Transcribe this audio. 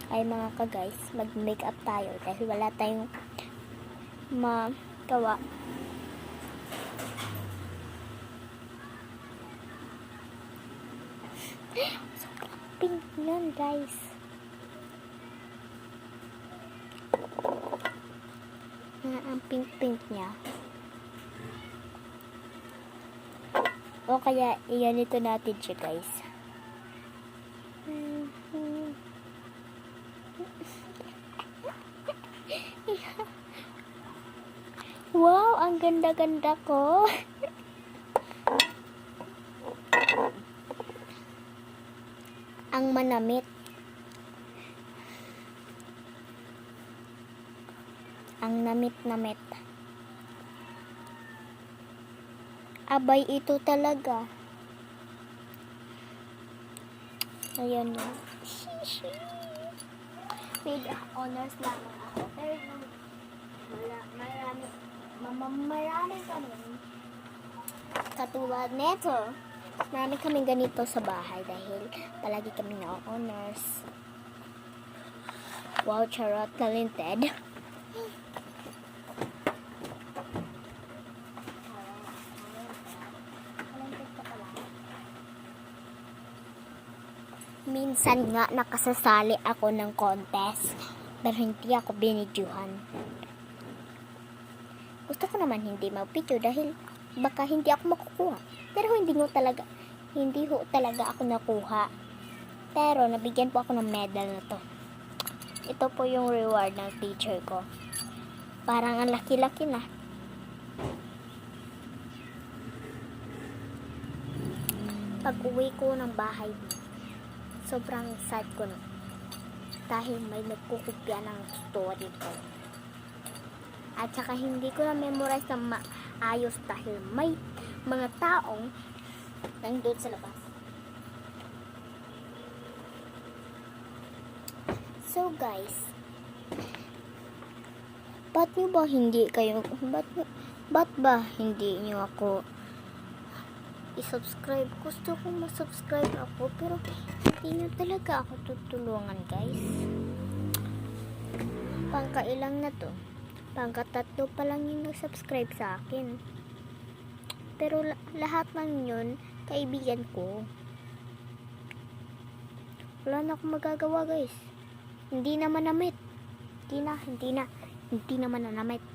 ay mga ka-guys, mag-makeup tayo dahil wala tayong magawa. Sobrang pink nun, guys. Ang pink-pink niya. O kaya, iyan ito natin siya, guys. Wow, ang ganda-ganda ko. Ang manamit. Ang namit-namit. Abay, ito talaga. Ayan na. With honors lamang ako. Pero marami kami. Katulad neto. Marami kami ganito sa bahay dahil palagi kami na-honors. Wow, charot, talented. Minsan nga nakasasali ako ng contest pero hindi ako binidyuhan. Gusto ko naman hindi mag-video dahil baka hindi ako makukuha. Pero hindi ho talaga ako nakuha. Pero nabigyan po ako ng medal na to. Ito po yung reward ng teacher ko. Parang ang laki-laki na. Pag uwi ko ng bahay, sobrang sad ko na. Dahil may nagkukopya ng story ko. At saka hindi ko na memorize na maayos dahil may mga taong nandun sa labas. So guys, ba't ba hindi nyo ako i-subscribe? Gusto kong ma-subscribe ako pero hindi nyo talaga ako tutulungan, guys. Pangkailang na to. Pangkatatlo pa lang yung nag-subscribe sa akin. Pero lahat ng yun, kaibigan ko. Wala na akong magagawa, guys. Hindi naman namit. Hindi na mananamit.